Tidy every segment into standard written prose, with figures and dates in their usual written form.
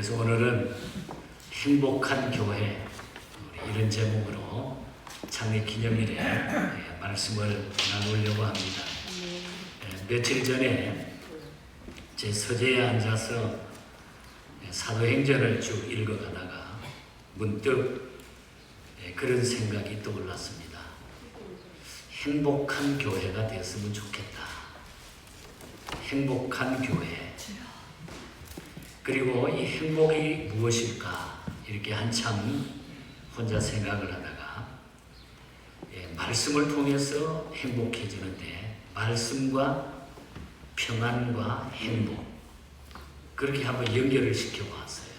그래서 오늘은 행복한 교회 이런 제목으로 창립 기념일에 말씀을 나누려고 합니다. 며칠 전에 제 서재에 앉아서 사도행전을 쭉 읽어가다가 문득 그런 생각이 떠올랐습니다. 행복한 교회가 되었으면 좋겠다. 행복한 교회. 그리고 이 행복이 무엇일까? 이렇게 한참 혼자 생각을 하다가 말씀을 통해서 행복해지는데 말씀과 평안과 행복 그렇게 한번 연결을 시켜보았어요.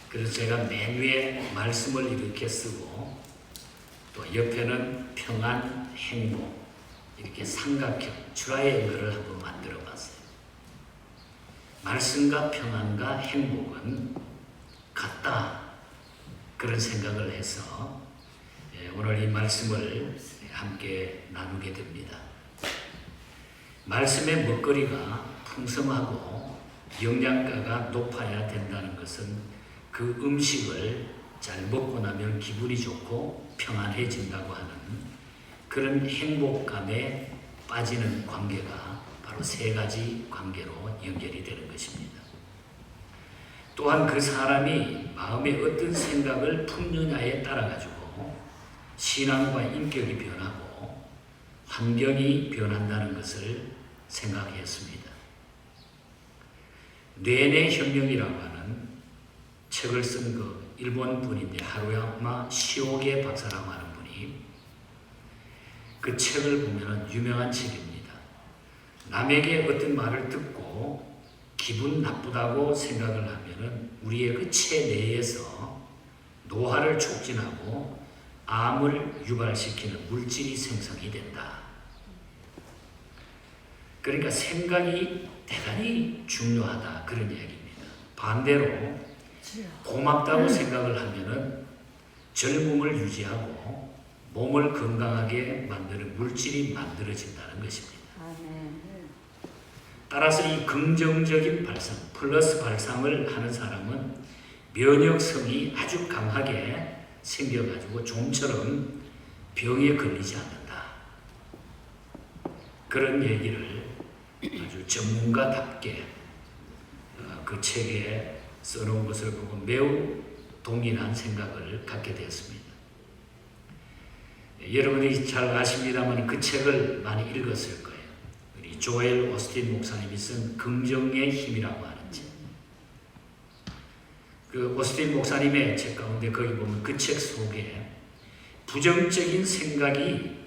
그래서 제가 맨 위에 말씀을 이렇게 쓰고 또 옆에는 평안, 행복 이렇게 삼각형, 트라이앵글을 한번 만들어 봤어요. 말씀과 평안과 행복은 같다. 그런 생각을 해서 오늘 이 말씀을 함께 나누게 됩니다. 말씀의 먹거리가 풍성하고 영양가가 높아야 된다는 것은 그 음식을 잘 먹고 나면 기분이 좋고 평안해진다고 하는 그런 행복감에 빠지는 관계가 바로 세 가지 관계로 연결이 되는 것입니다. 또한 그 사람이 마음에 어떤 생각을 품느냐에 따라 가지고 신앙과 인격이 변하고 환경이 변한다는 것을 생각했습니다. 뇌내 혁명이라고 하는 책을 쓴 그 일본 분인데 하루야마 시오게 박사라고 하는 분이 그 책을 보면 유명한 책입니다. 남에게 어떤 말을 듣고 기분 나쁘다고 생각을 하면은 우리의 그 체내에서 노화를 촉진하고 암을 유발시키는 물질이 생성이 된다. 그러니까 생각이 대단히 중요하다 그런 이야기입니다. 반대로 고맙다고 생각을 하면은 젊음을 유지하고 몸을 건강하게 만드는 물질이 만들어진다는 것입니다. 따라서 이 긍정적인 발상, 플러스 발상을 하는 사람은 면역성이 아주 강하게 생겨가지고 좀처럼 병에 걸리지 않는다. 그런 얘기를 아주 전문가답게 그 책에 써놓은 것을 보고 매우 동일한 생각을 갖게 되었습니다. 여러분이 잘 아십니다만 그 책을 많이 읽었을 거예요. 우리 조엘 오스틴 목사님이 쓴 긍정의 힘이라고 하는 책. 그 오스틴 목사님의 책 가운데 거기 보면 그 책 속에 부정적인 생각이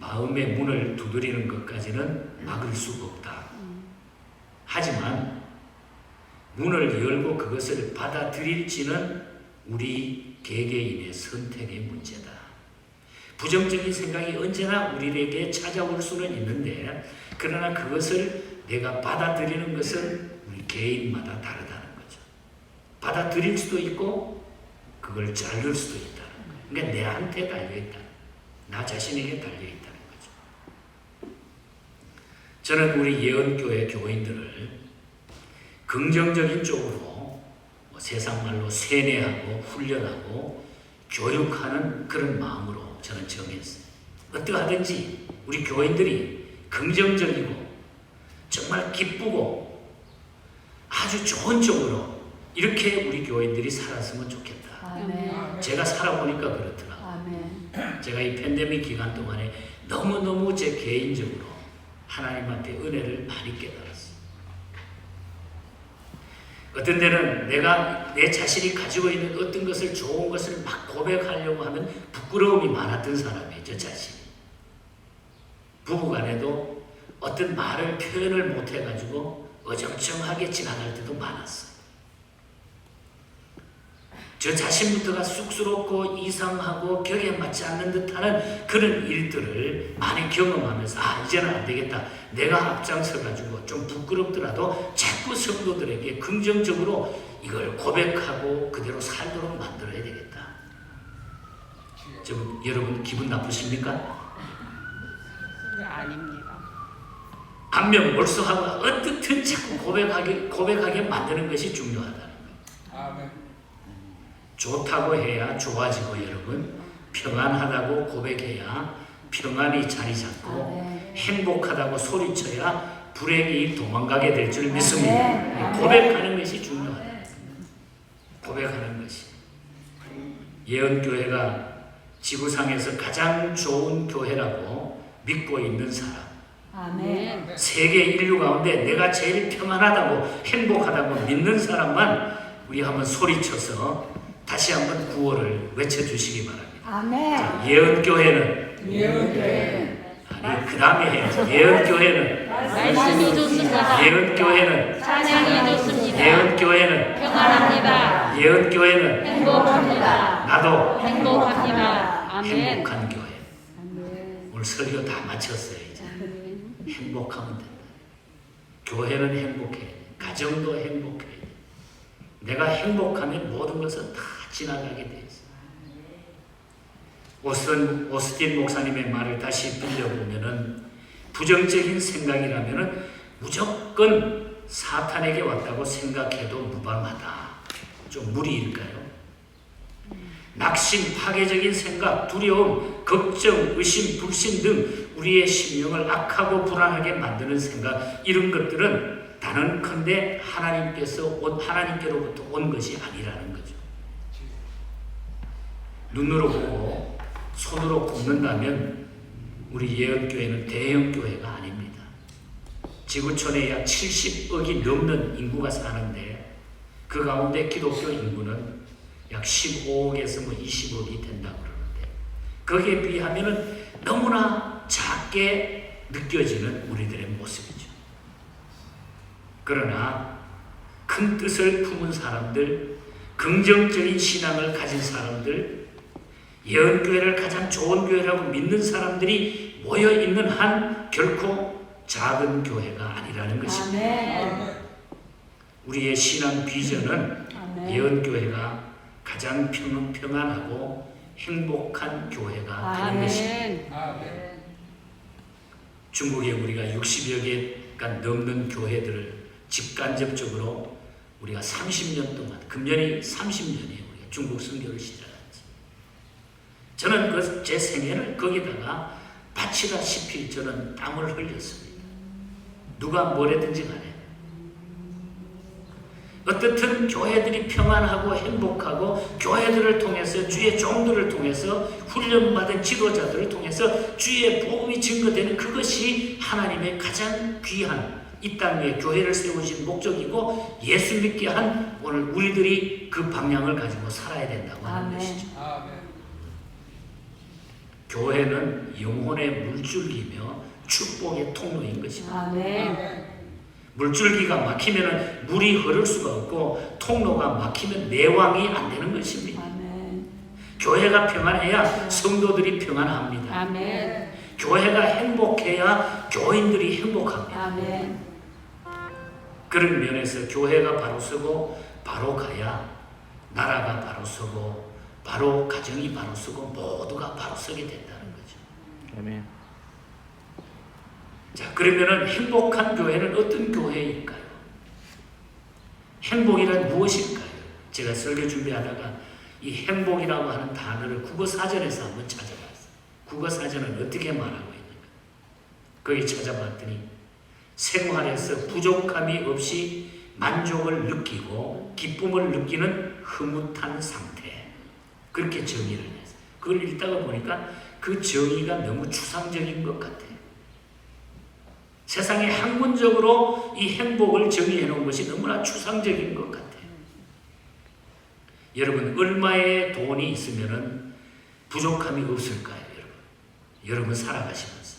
마음의 문을 두드리는 것까지는 막을 수가 없다. 하지만 문을 열고 그것을 받아들일지는 우리 개개인의 선택의 문제다. 부정적인 생각이 언제나 우리에게 찾아올 수는 있는데 그러나 그것을 내가 받아들이는 것은 우리 개인마다 다르다는 거죠. 받아들일 수도 있고 그걸 자를 수도 있다는 거예요. 그러니까 내한테 달려있다. 나 자신에게 달려있다는 거죠. 저는 우리 예언교회 교인들을 긍정적인 쪽으로 세상 말로 세뇌하고 훈련하고 교육하는 그런 마음으로 저는 정했어요. 어떠하든지 우리 교인들이 긍정적이고 정말 기쁘고 아주 좋은 쪽으로 이렇게 우리 교인들이 살았으면 좋겠다. 아멘. 제가 살아보니까 그렇더라고요. 아멘. 제가 이 팬데믹 기간 동안에 너무너무 제 개인적으로 하나님 앞에 은혜를 많이 깨달았어요. 어떤 때는 내가 내 자신이 가지고 있는 어떤 것을 좋은 것을 막 고백하려고 하면 부끄러움이 많았던 사람이에요. 저 자신이. 부부간에도 어떤 말을 표현을 못해가지고 어정쩡하게 지나갈 때도 많았어요. 저 자신부터가 쑥스럽고 이상하고 격에 맞지 않는 듯하는 그런 일들을 많이 경험하면서 이제는 안 되겠다. 내가 앞장서가지고 좀 부끄럽더라도 자꾸 성도들에게 긍정적으로 이걸 고백하고 그대로 살도록 만들어야 되겠다. 좀 여러분 기분 나쁘십니까? 아닙니다. 안면 몰수하고 어떻든 자꾸 고백하게 만드는 것이 중요하다는 거예요. 좋다고 해야 좋아지고 여러분 평안하다고 고백해야 평안이 자리 잡고 행복하다고 소리쳐야 불행이 도망가게 될 줄 믿습니다. 고백하는 것이 중요하다. 고백하는 것이. 예언교회가 지구상에서 가장 좋은 교회라고 믿고 있는 사람. 아멘. 세계 인류 가운데 내가 제일 평안하다고 행복하다고 믿는 사람만 우리 한번 소리쳐서 다시 한번 구호를 외쳐주시기 바랍니다. 아멘. 자, 예언교회는 아니 그 다음에 해야죠. 예언교회는 말씀이 좋습니다. 예언교회는 찬양이 좋습니다. 예언교회는 평안합니다. 예언교회는 행복합니다. 나도 행복합니다. 아멘. 행복한 교회. 아멘. 오늘 설교 다 마쳤어요. 이제 행복하면 된다. 교회는 행복해. 가정도 행복해. 내가 행복하면 모든 것은 다 지나가게 돼 있어. 오스틴 목사님의 말을 다시 빌려보면은 부정적인 생각이라면은 무조건 사탄에게 왔다고 생각해도 무방하다. 좀 무리일까요? 낙심, 파괴적인 생각, 두려움, 걱정, 의심, 불신 등 우리의 심령을 악하고 불안하게 만드는 생각, 이런 것들은 단언컨대 하나님께로부터 온 것이 아니라는 거죠. 눈으로 보고 손으로 굽는다면 우리 예언교회는 대형교회가 아닙니다. 지구촌에 약 70억이 넘는 인구가 사는데 그 가운데 기독교 인구는 약 15억에서 20억이 된다고 그러는데 거기에 비하면 너무나 작게 느껴지는 우리들의 모습이죠. 그러나 큰 뜻을 품은 사람들, 긍정적인 신앙을 가진 사람들, 예언교회를 가장 좋은 교회라고 믿는 사람들이 모여있는 한 결코 작은 교회가 아니라는 것입니다. 아멘. 우리의 신앙 비전은 아멘. 예언교회가 가장 평안하고 행복한 교회가 되는 것입니다. 중국에 우리가 60여 개가 넘는 교회들을 직간접적으로 우리가 30년 동안, 금년이 30년이에요. 우리가 중국 선교를 시작했지. 저는 제 생애를 거기다가 바치다시피 저는 땀을 흘렸습니다. 누가 뭐래든지 간에. 어떻든 교회들이 평안하고 행복하고 교회들을 통해서 주의 종들을 통해서 훈련받은 지도자들을 통해서 주의 복음이 증거되는 그것이 하나님의 가장 귀한 이 땅 위에 교회를 세우신 목적이고 예수 믿게 한 오늘 우리들이 그 방향을 가지고 살아야 된다고 하는 아멘. 것이죠. 교회는 영혼의 물줄기며 축복의 통로인 것입니다. 아멘. 물줄기가 막히면 물이 흐를 수가 없고 통로가 막히면 내왕이 안 되는 것입니다. 아멘. 교회가 평안해야 성도들이 평안합니다. 아멘. 교회가 행복해야 교인들이 행복합니다. 아멘. 그런 면에서 교회가 바로 서고 바로 가야 나라가 바로 서고 바로 가정이 바로 서고 모두가 바로 서게 된다는 거죠. 아멘. 자, 그러면은 행복한 교회는 어떤 교회일까요? 행복이란 무엇일까요? 제가 설교 준비하다가 이 행복이라고 하는 단어를 국어 사전에서 한번 찾아봤어요. 국어 사전은 어떻게 말하고 있는가? 거기 찾아봤더니 생활에서 부족함이 없이 만족을 느끼고 기쁨을 느끼는 흐뭇한 상태. 그렇게 정의를 했어요. 그걸 읽다가 보니까 그 정의가 너무 추상적인 것 같아요. 세상에 학문적으로 이 행복을 정의해 놓은 것이 너무나 추상적인 것 같아요. 여러분, 얼마의 돈이 있으면 부족함이 없을까요, 여러분? 여러분 살아가시면서.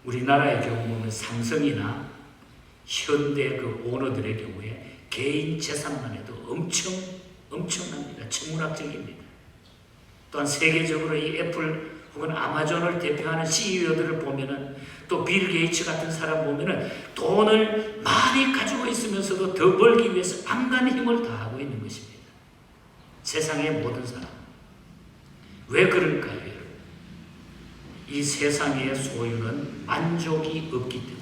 우리나라의 경우 보면 삼성이나 현대 그 오너들의 경우에 개인 재산만 해도 엄청납니다. 천문학적입니다. 또한 세계적으로 이 애플 혹은 아마존을 대표하는 CEO들을 보면은 또 빌 게이츠 같은 사람 보면은 돈을 많이 가지고 있으면서도 더 벌기 위해서 안간의 힘을 다하고 있는 것입니다. 세상의 모든 사람. 왜 그럴까요, 여러분? 이 세상의 소유는 만족이 없기 때문에.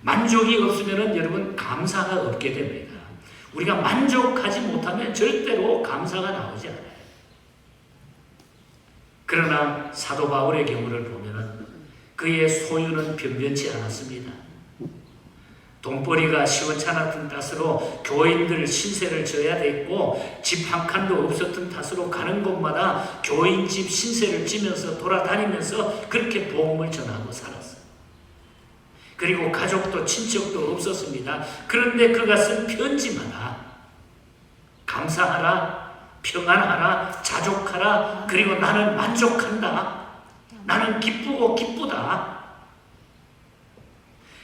만족이 없으면은 여러분 감사가 없게 됩니다. 우리가 만족하지 못하면 절대로 감사가 나오지 않아요. 그러나 사도 바울의 경우를 보면은 그의 소유는 변변치 않았습니다. 돈벌이가 시원찮았던 탓으로 교인들 신세를 져야 됐고 집 한 칸도 없었던 탓으로 가는 곳마다 교인 집 신세를 지면서 돌아다니면서 그렇게 복음을 전하고 살았어요. 그리고 가족도 친척도 없었습니다. 그런데 그가 쓴 편지마다 감사하라, 평안하라, 자족하라, 그리고 나는 만족한다, 나는 기쁘고 기쁘다.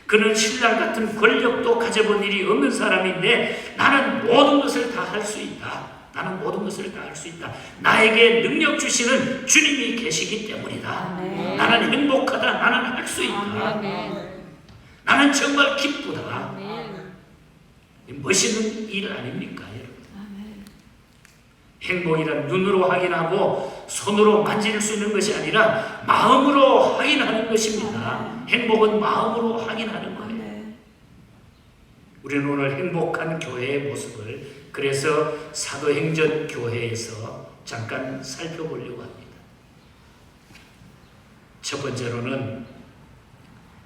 그는 신랑 같은 권력도 가져본 일이 없는 사람인데 나는 모든 것을 다 할 수 있다. 나는 모든 것을 다 할 수 있다. 나에게 능력 주시는 주님이 계시기 때문이다. 아멘. 나는 행복하다. 나는 할 수 있다. 아멘. 나는 정말 기쁘다. 아멘. 멋있는 일 아닙니까, 여러분? 행복이란 눈으로 확인하고 손으로 만질 수 있는 것이 아니라 마음으로 확인하는 것입니다. 행복은 마음으로 확인하는 거예요. 우리는 오늘 행복한 교회의 모습을 그래서 사도행전 교회에서 잠깐 살펴보려고 합니다. 첫 번째로는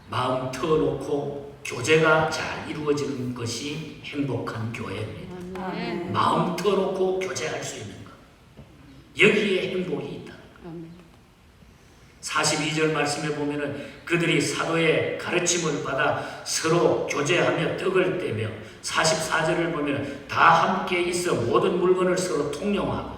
마음 터놓고 교제가 잘 이루어지는 것이 행복한 교회입니다. 아멘. 마음 터놓고 교제할 수 있는 것. 여기에 행복이 있다. 아멘. 42절 말씀에 보면은 그들이 사도의 가르침을 받아 서로 교제하며 떡을 떼며 44절을 보면은 다 함께 있어 모든 물건을 서로 통용하고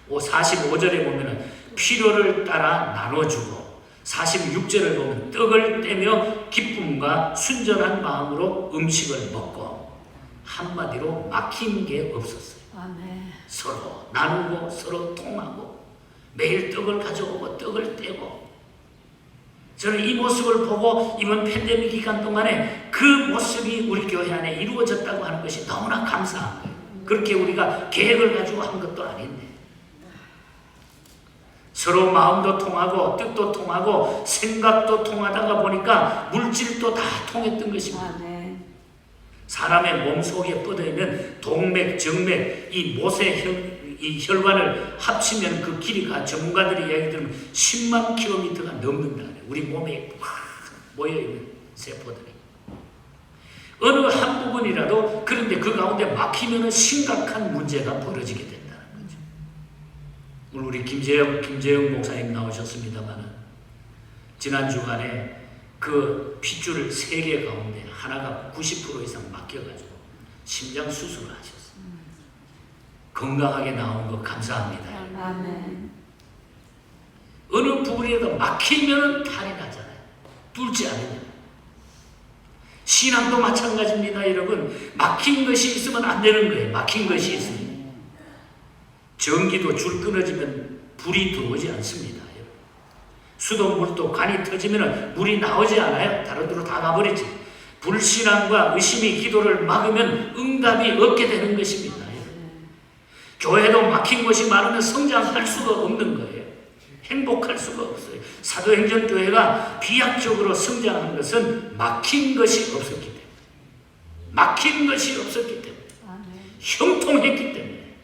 45절에 보면은 필요를 따라 나눠주고 46절을 보면 떡을 떼며 기쁨과 순전한 마음으로 음식을 먹고 한마디로 막힌 게 없었어요. 아멘. 서로 나누고 서로 통하고 매일 떡을 가져오고 떡을 떼고 저는 이 모습을 보고 이번 팬데믹 기간 동안에 그 모습이 우리 교회 안에 이루어졌다고 하는 것이 너무나 감사한 거예요. 그렇게 우리가 계획을 가지고 한 것도 아닌데 서로 마음도 통하고 뜻도 통하고 생각도 통하다가 보니까 물질도 다 통했던 것입니다. 아멘. 사람의 몸속에 뻗어있는 동맥, 정맥, 이 모세 이 혈관을 합치면 그 길이가 전문가들이 이야기 들으면 10만 킬로미터가 넘는다. 우리 몸에 모여있는 세포들이. 어느 한 부분이라도 그런데 그 가운데 막히면 심각한 문제가 벌어지게 된다는 거죠. 오늘 우리 김재영 목사님 나오셨습니다만은 지난 주간에 그 핏줄 3개 가운데 하나가 90% 이상 막혀가지고 심장 수술을 하셨어요. 건강하게 나온 거 감사합니다. 아멘. 어느 부분이라도 막히면 탈이 나잖아요. 뚫지 않으면. 신앙도 마찬가지입니다, 여러분. 막힌 것이 있으면 안 되는 거예요. 막힌 것이 있으면. 전기도 줄 끊어지면 불이 들어오지 않습니다. 수돗물도 간이 터지면 물이 나오지 않아요. 다른 데로 다 가버리지. 불신앙과 의심이 기도를 막으면 응답이 없게 되는 것입니다. 교회도 막힌 곳이 많으면 성장할 수가 없는 거예요. 행복할 수가 없어요. 사도행전 교회가 비약적으로 성장한 것은 막힌 것이 없었기 때문에. 막힌 것이 없었기 때문에. 형통했기 때문에.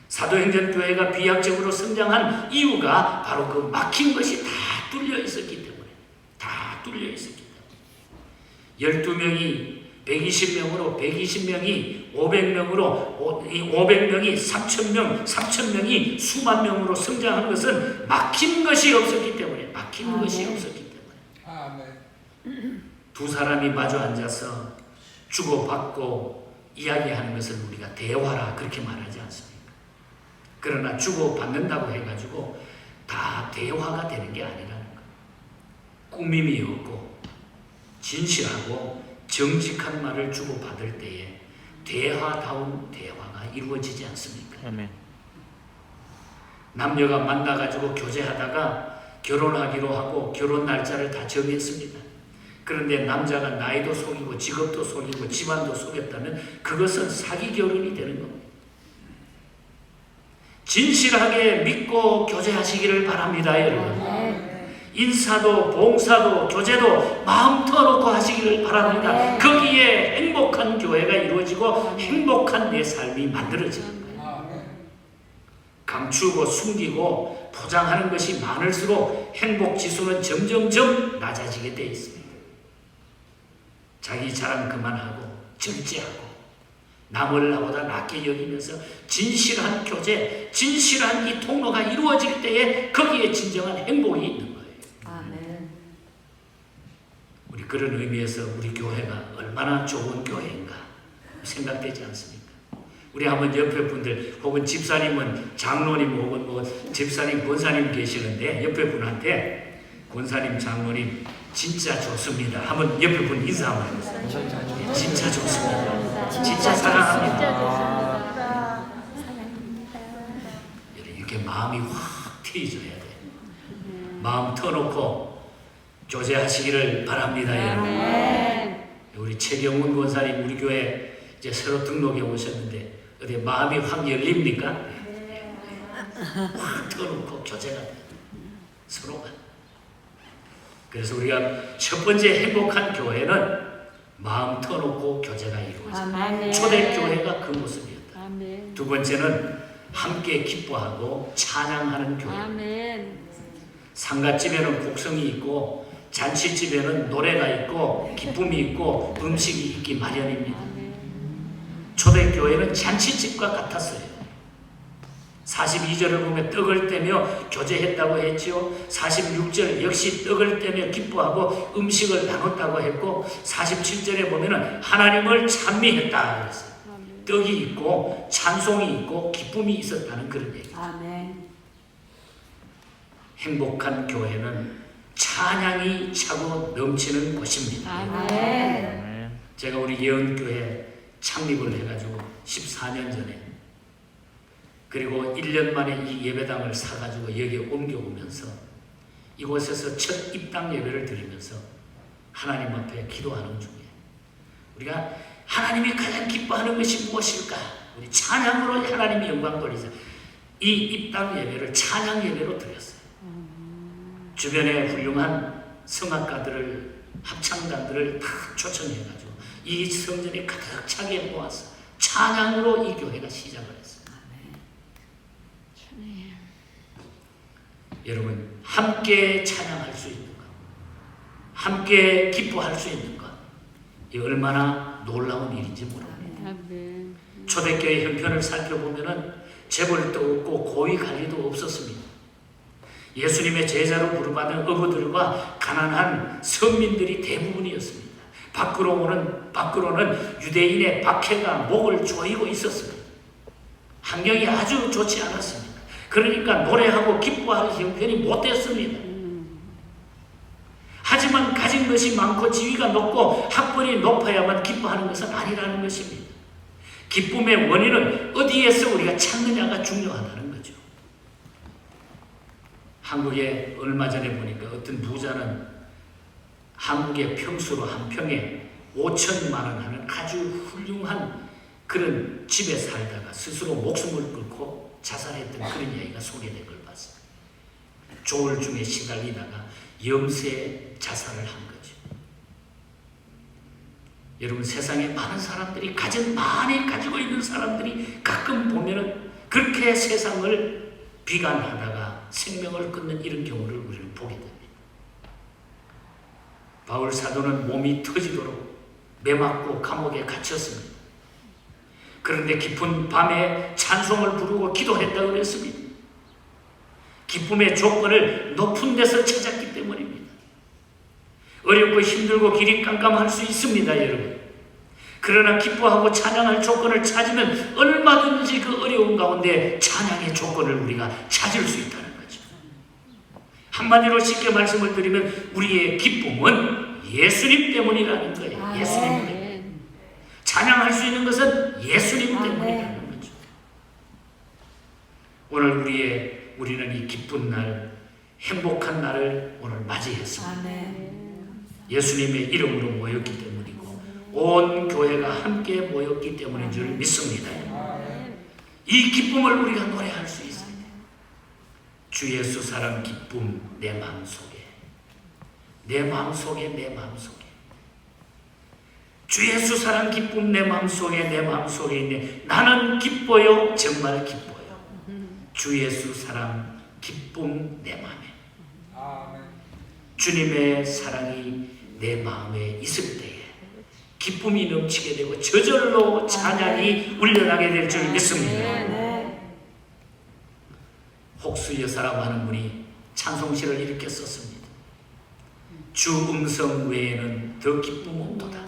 사도행전 교회가 비약적으로 성장한 이유가 바로 그 막힌 것이 다 뚫려 있었기 때문에. 다 뚫려 있었기 때문에. 12명이 120명으로 120명이 500명으로 500명이 3,000명 3,000명이 수만 명으로 성장한 것은 막힌 것이 없었기 때문에 막힌 것이 없었기 때문에 두 사람이 마주 앉아서 주고받고 이야기하는 것을 우리가 대화라 그렇게 말하지 않습니까? 그러나 주고받는다고 해가지고 다 대화가 되는 게 아니라는 거. 꾸밈이 없고 진실하고 정직한 말을 주고받을 때에 대화다운 대화가 이루어지지 않습니까? 아멘. 남녀가 만나가지고 교제하다가 결혼하기로 하고 결혼 날짜를 다 정했습니다. 그런데 남자가 나이도 속이고 직업도 속이고 집안도 속였다면 그것은 사기 결혼이 되는 겁니다. 진실하게 믿고 교제하시기를 바랍니다, 여러분. 인사도 봉사도 교제도 마음 터놓고 하시기를 바랍니다. 거기에 행복한 행복한 교회가 이루어지고 행복한 내 삶이 만들어지는 거예요. 감추고 숨기고 포장하는 것이 많을수록 행복 지수는 점점점 낮아지게 돼 있습니다. 자기 자랑 그만하고 절제하고 남을 나보다 낮게 여기면서 진실한 교제, 진실한 이 통로가 이루어질 때에 거기에 진정한 행복이 있는 거예요. 아멘. 우리 그런 의미에서 우리 교회가 얼마나 좋은 교회인가 생각되지 않습니까? 우리 한번 옆에 분들 혹은 집사님은 장로님 혹은 뭐 집사님, 권사님 계시는데 옆에 분한테 권사님, 장로님 진짜 좋습니다. 한번 옆에 분 인사 한번 해보세요. 진짜 좋습니다. 진짜 사랑합니다. 이렇게 마음이 확 트여져야 돼요. 마음 터놓고 교제하시기를 바랍니다, 여러분. 우리 최경훈 권사님 우리 교회 이제 새로 등록해 오셨는데 어디 마음이 확 열립니까? 확 터놓고 교제가 돼요. 서로가. 그래서 우리가 첫 번째 행복한 교회는 마음 터놓고 교제가 이루어집니다. 초대교회가 그 모습이었다. 두 번째는 함께 기뻐하고 찬양하는 교회. 상갓집에는 곡성이 있고 잔치집에는 노래가 있고 기쁨이 있고 음식이 있기 마련입니다. 초대교회는 잔치집과 같았어요. 42절을 보면 떡을 떼며 교제했다고 했지요. 46절 역시 떡을 떼며 기뻐하고 음식을 나눴다고 했고 47절에 보면 하나님을 찬미했다 그랬어요. 떡이 있고 찬송이 있고 기쁨이 있었다는 그런 얘기죠. 아멘. 행복한 교회는 찬양이 차고 넘치는 곳입니다. 아멘. 제가 우리 예언교회 창립을 해가지고 14년 전에 그리고 1년 만에 이 예배당을 사가지고 여기에 옮겨오면서 이곳에서 첫 입당 예배를 드리면서 하나님 앞에 기도하는 중에 우리가 하나님이 가장 기뻐하는 것이 무엇일까? 우리 찬양으로 하나님의 영광 돌리자. 이 입당 예배를 찬양 예배로 드렸어요. 주변에 훌륭한 성악가들을 합창단들을 다 초청해가지고 이 성전에 가득 차게 모아서 찬양으로 이 교회가 시작을 했어요. 여러분 함께 찬양할 수 있는 것, 함께 기뻐할 수 있는 것, 이 얼마나 놀라운 일인지 모릅니다. 초대교회 형편을 살펴보면은 재벌도 없고 고위 관리도 없었습니다. 예수님의 제자로 부름받은 어부들과 가난한 선민들이 대부분이었습니다. 밖으로는 유대인의 박해가 목을 조이고 있었습니다. 환경이 아주 좋지 않았습니다. 그러니까 노래하고 기뻐할 형편이 못 됐습니다. 하지만 가진 것이 많고 지위가 높고 학벌이 높아야만 기뻐하는 것은 아니라는 것입니다. 기쁨의 원인은 어디에서 우리가 찾느냐가 중요하다는 거죠. 한국에 얼마 전에 보니까 어떤 부자는 한국의 평수로 한 평에 5천만 원 하는 아주 훌륭한 그런 집에 살다가 스스로 목숨을 끊고 자살했던 그런 이야기가 소개된 걸 봤어요. 조울증에 시달리다가 염세에 자살을 한 거죠. 여러분 세상에 많은 사람들이 많이 가지고 있는 사람들이 가끔 보면은 그렇게 세상을 비관하다가 생명을 끊는 이런 경우를 우리는 보게 됩니다. 바울 사도는 몸이 터지도록 매맞고 감옥에 갇혔습니다. 그런데 깊은 밤에 찬송을 부르고 기도했다고 그랬습니다. 기쁨의 조건을 높은 데서 찾았기 때문입니다. 어렵고 힘들고 길이 깜깜할 수 있습니다, 여러분. 그러나 기뻐하고 찬양할 조건을 찾으면 얼마든지 그 어려운 가운데 찬양의 조건을 우리가 찾을 수 있다는 거죠. 한마디로 쉽게 말씀을 드리면 우리의 기쁨은 예수님 때문이라는 거예요. 예수님 때문에. 찬양할 수 있는 것은 예수님 때문이라는 거죠. 오늘 우리는 이 기쁜 날, 행복한 날을 오늘 맞이했습니다. 예수님의 이름으로 모였기 때문이고 온 교회가 함께 모였기 때문인 줄 믿습니다. 이 기쁨을 우리가 노래할 수 있어요. 주 예수 사랑 기쁨 내 마음속에, 내 마음속에, 내 마음속에. 주 예수 사랑 기쁨 내 마음속에 있네. 나는 기뻐요. 정말 기뻐요. 주 예수 사랑 기쁨 내 마음에. 주님의 사랑이 내 마음에 있을 때에 기쁨이 넘치게 되고 저절로 찬양이 울려나게 될 줄 믿습니다. 혹수 여사라고 하는 분이 찬송시를 이렇게 썼습니다. 주 음성 외에는 더 기쁨 없도다.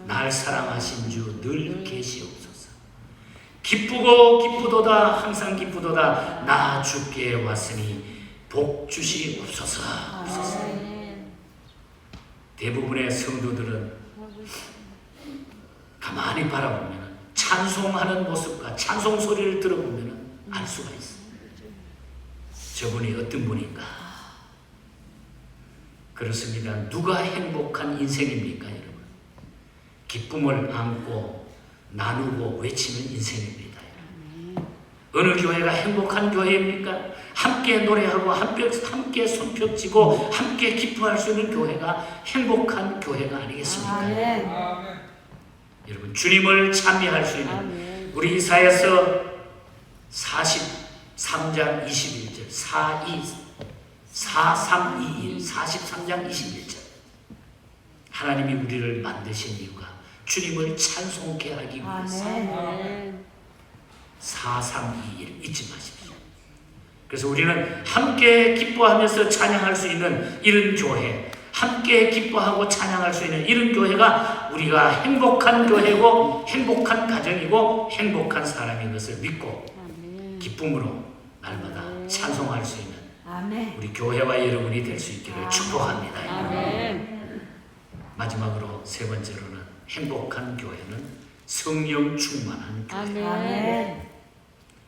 날 사랑하신 주 늘 계시옵소서. 기쁘고 기쁘도다. 항상 기쁘도다. 나 주께 왔으니 복 주시옵소서. 대부분의 성도들은 가만히 바라보면 찬송하는 모습과 찬송 소리를 들어보면 알 수가 있어요. 저분이 어떤 분인가? 그렇습니다. 누가 행복한 인생입니까, 여러분? 기쁨을 안고 나누고 외치는 인생입니다. 어느 교회가 행복한 교회입니까? 함께 노래하고 함께 손뼉치고 함께 기뻐할 수 있는 교회가 행복한 교회가 아니겠습니까? 여러분, 주님을 찬미할 수 있는 우리 이사야서 43장 21절 43장 21절 하나님이 우리를 만드신 이유가 주님을 찬송케 하기 위해서. 4321 잊지 마십시오. 그래서 우리는 함께 기뻐하면서 찬양할 수 있는 이런 교회, 함께 기뻐하고 찬양할 수 있는 이런 교회가 우리가 행복한 교회고 행복한 가정이고 행복한 사람인 것을 믿고 기쁨으로 날마다 찬송할 수 있는 우리 교회와 여러분이 될 수 있기를 축복합니다. 마지막으로 세 번째로는 행복한 교회는 성령 충만한 교회.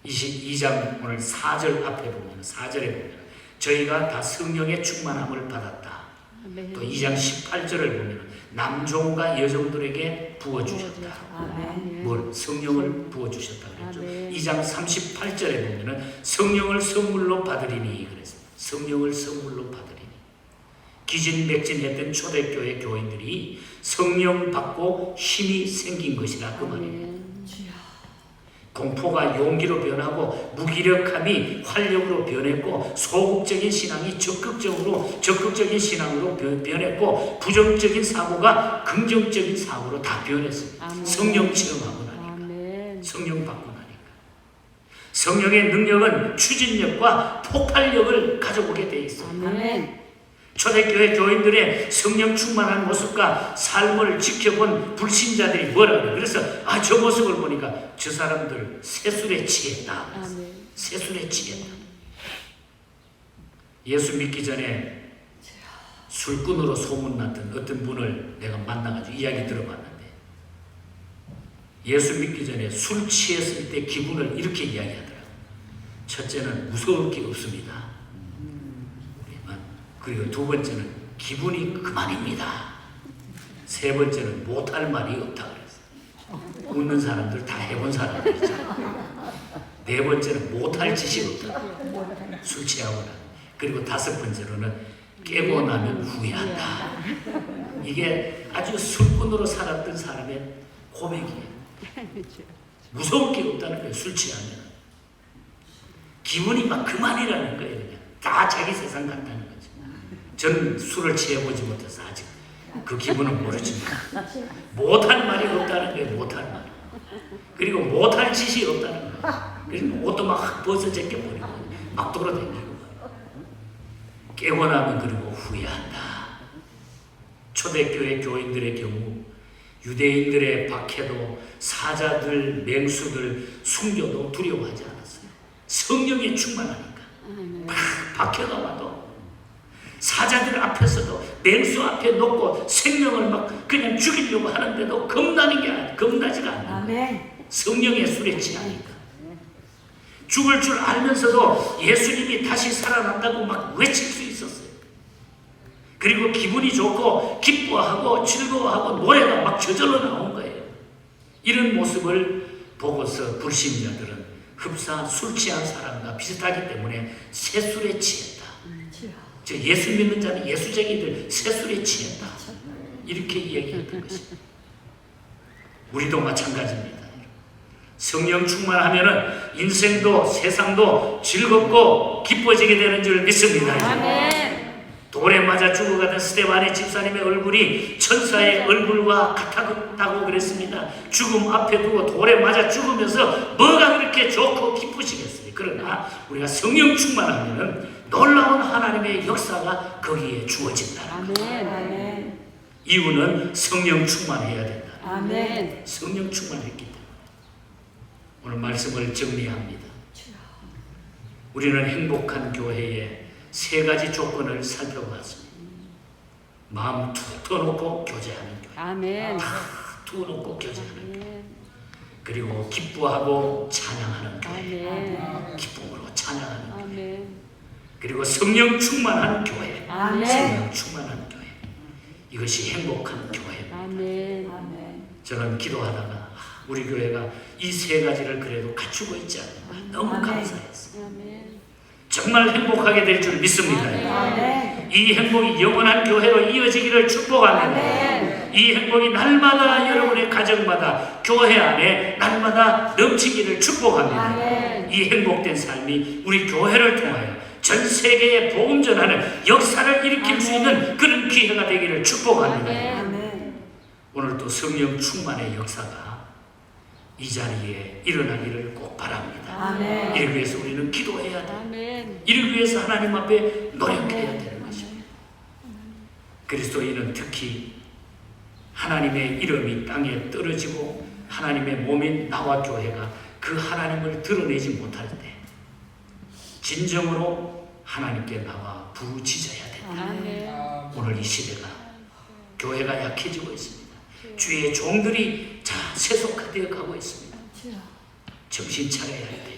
22장 오늘 4절 앞에 보면 4절에 보면 저희가 다 성령의 충만함을 받았다. 또 2장 18절을 보면 남종과 여종들에게 부어주셨다. 뭘? 성령을 부어주셨다 그랬죠. 2장 38절에 보면 성령을 선물로 받으리니 그랬습니다. 성령을 선물로 받으리니. 기진맥진했던 초대교회 교인들이 성령 받고 힘이 생긴 것이라 그 말입니다. 공포가 용기로 변하고 무기력함이 활력으로 변했고 소극적인 신앙이 적극적인 신앙으로 변했고 부정적인 사고가 긍정적인 사고로 다 변했습니다. 성령 체험하고 나니까. 성령 받고 나니까. 성령의 능력은 추진력과 폭발력을 가져오게 돼 있어요. 초대교회 교인들의 성령 충만한 모습과 삶을 지켜본 불신자들이 뭐라 그래요? 그래서 저 모습을 보니까 저 사람들 세술에 취했다. 세술에 취했다. 예수 믿기 전에 술꾼으로 소문났던 어떤 분을 내가 만나가지고 이야기 들어봤는데 예수 믿기 전에 술 취했을 때 기분을 이렇게 이야기하더라고요. 첫째는 무서울 게 없습니다. 그리고 두 번째는 기분이 그만입니다. 세 번째는 못할 말이 없다 그랬어요. 웃는 사람들 다 해본 사람들이죠. 네 번째는 못할 짓이 없다. 술 취하거나. 그리고 다섯 번째로는 깨고 나면 후회한다. 이게 아주 술꾼으로 살았던 사람의 고백이에요. 무서울 게 없다는 거예요. 술 취하면. 기분이 막 그만이라는 거예요. 그냥. 다 자기 세상 같다는 거예요. 저는 술을 취해보지 못해서 아직 그 기분은 모르지만 못할 말이 없다는 거예요. 못할 말. 그리고 못할 짓이 없다는 거예요. 그리고 옷도 막 벗어 제껴버리고 막 돌아다니고 깨고 나면 그리고 후회한다. 초대교회 교인들의 경우 유대인들의 박해도 사자들, 맹수들, 순교도 두려워하지 않았어요. 성령에 충만하니까 막 박해가 와도 사자들 앞에서도 맹수 앞에 놓고 생명을 막 그냥 죽이려고 하는데도 겁나지가 않는 거예요. 성령의 술에 취하니까. 죽을 줄 알면서도 예수님이 다시 살아난다고 막 외칠 수 있었어요. 그리고 기분이 좋고 기뻐하고 즐거워하고 노래가 막 저절로 나온 거예요. 이런 모습을 보고서 불신자들은 흡사 술 취한 사람과 비슷하기 때문에 새술에 취했다. 저 예수 믿는 자는 예수쟁이들 새술에 취했다. 이렇게 이야기했던 것입니다. 우리도 마찬가지입니다. 성령 충만하면은 인생도 세상도 즐겁고 기뻐지게 되는 줄 믿습니다. 아멘. 돌에 맞아 죽어가던 스데반의 집사님의 얼굴이 천사의 얼굴과 같았다고 그랬습니다. 죽음 앞에 두고 돌에 맞아 죽으면서 뭐가 그렇게 좋고 기쁘시겠어요. 그러나 우리가 성령 충만하면 놀라운 하나님의 역사가 거기에 주어진다. 아멘. 이유는 성령 충만해야 된다. 아멘. 성령 충만했기 때문에. 오늘 말씀을 정리합니다. 우리는 행복한 교회의 세 가지 조건을 살펴봤습니다. 마음 툭 터놓고 교제하는 교회. 아멘. 툭 놓고 교제하는 교회. 아멘. 그리고 기뻐하고 찬양하는 교회. 아멘. 기쁨으로 찬양하는 교회. 아멘. 그리고 성령 충만한 교회. 아멘. 성령 충만한 교회. 이것이 행복한 교회입니다. 아멘. 저는 기도하다가 우리 교회가 이 세 가지를 그래도 갖추고 있지 않나 너무 감사했어요. 아멘. 정말 행복하게 될 줄 믿습니다. 아멘. 이 행복이 영원한 교회로 이어지기를 축복합니다. 아멘. 이 행복이 날마다 여러분의 가정마다 교회 안에 날마다 넘치기를 축복합니다. 아멘. 이 행복된 삶이 우리 교회를 통하여 전 세계에 복음 전하는 역사를 일으킬 수 있는 그런 기회가 되기를 축복합니다. 오늘 또 성령 충만의 역사가 이 자리에 일어나기를 꼭 바랍니다. 아멘. 이를 위해서 우리는 기도해야 돼요. 아멘. 이를 위해서 하나님 앞에 노력해야 되는 것입니다. 그리스도인은 특히 하나님의 이름이 땅에 떨어지고 하나님의 몸인 나와 교회가 그 하나님을 드러내지 못할 때 진정으로 하나님께 나와 부르짖어야 된다. 아멘. 오늘 이 시대가 교회가 약해지고 있습니다. 주의 종들이 세속화되어 가고 있습니다. 정신 차려야 돼.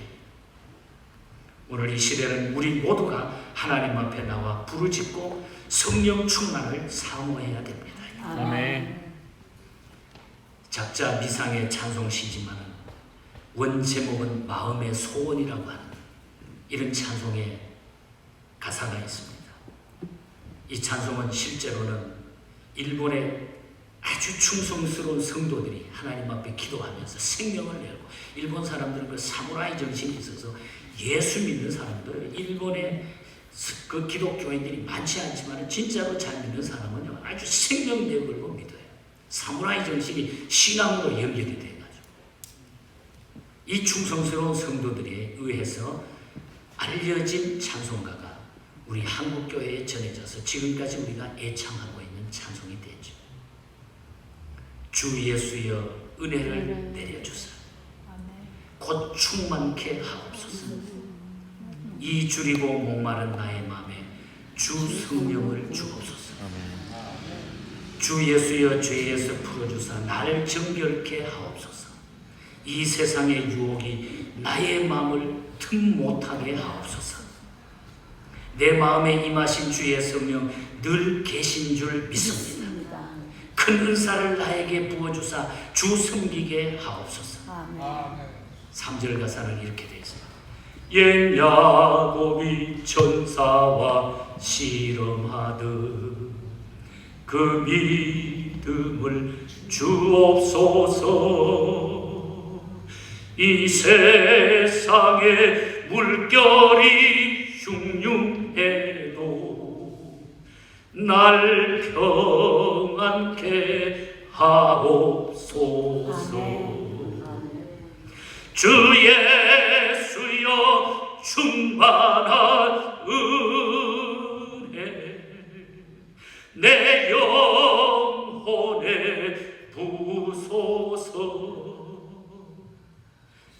오늘 이 시대는 우리 모두가 하나님 앞에 나와 부르짖고 성령 충만을 사모해야 됩니다. 아멘. 작자 미상의 찬송시지만은 원 제목은 마음의 소원이라고 하는 이런 찬송의 가사가 있습니다. 이 찬송은 실제로는 일본의 아주 충성스러운 성도들이 하나님 앞에 기도하면서 생명을 내고, 일본 사람들은 그 사무라이 정신이 있어서 예수 믿는 사람들, 일본의 그 기독교인들이 많지 않지만 진짜로 잘 믿는 사람은요 아주 생명 내걸고 믿어요. 사무라이 정신이 신앙으로 연결이 돼가지고 이 충성스러운 성도들에 의해서 알려진 찬송가가 우리 한국교회에 전해져서 지금까지 우리가 애창하고 있는 찬송이 됐죠. 주 예수여 은혜를 내려주사 곧 충만케 하옵소서. 이 줄이고 목마른 나의 마음에 주 성령을 주옵소서. 주 예수여 죄에서 풀어주사 나를 정결케 하옵소서. 이 세상의 유혹이 나의 마음을 틈 못하게 하옵소서. 내 마음에 임하신 주의 성령 늘 계신 줄 믿습니다. 큰 은사를 나에게 부어주사 주 섬기게 하옵소서. 3절 가사는 이렇게 되어 있습니다. 옛 야곱이 천사와 실험하듯 그 믿음을 주옵소서. 이 세상에 물결이 흉흉해도 날 평안케 하옵소서. 주 예수여 충만한 은혜 내 영혼에 부소서.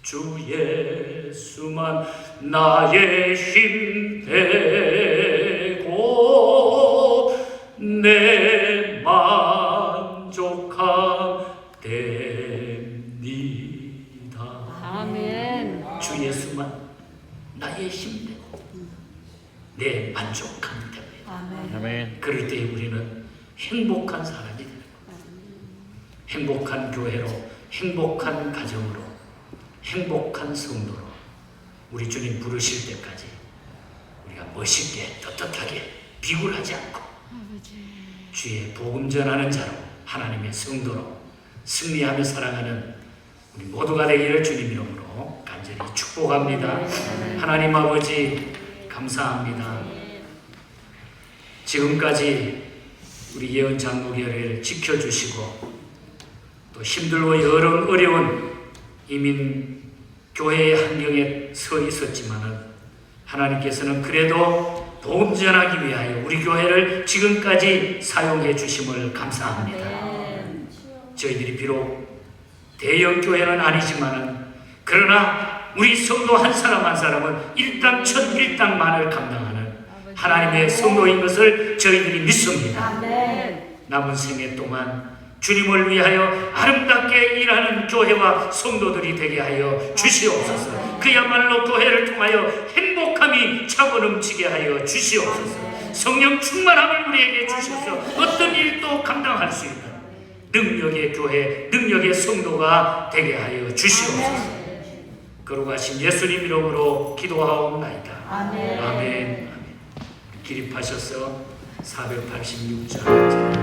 주 예수만 나의 힘 되고 내 만족함 됩니다. 아멘. 주 예수만 나의 힘 되고 내 만족함 됩니다. 아멘. 그럴 때 우리는 행복한 사람이 되는 거예요. 행복한 교회로, 행복한 가정으로, 행복한 성도로 우리 주님 부르실 때까지 우리가 멋있게 떳떳하게 비굴하지 않고 주의 복음 전하는 자로 하나님의 성도로 승리하며 살아가는 우리 모두가 되기를 주님 이름으로 간절히 축복합니다. 하나님 아버지 감사합니다. 지금까지 우리 예언 장로교회를 지켜주시고 또 힘들고 여러 어려운 이민 교회의 환경에 서 있었지만은 하나님께서는 그래도 복음 전하기 위하여 우리 교회를 지금까지 사용해 주심을 감사합니다. 저희들이 비록 대형 교회는 아니지만은 그러나 우리 성도 한 사람 한 사람은 일당 천 일당만을 감당하는 하나님의 성도인 것을 저희들이 믿습니다. 남은 생애 동안 주님을 위하여 아름답게 일하는 교회와 성도들이 되게 하여 주시옵소서. 그야말로 교회를 통하여 행복함이 차고 넘치게 하여 주시옵소서. 성령 충만함을 우리에게 주셔서 어떤 일도 감당할 수 있는 능력의 교회, 능력의 성도가 되게 하여 주시옵소서. 거룩하신 예수님 이름으로 기도하옵나이다. 아멘. 기립하셔서 486절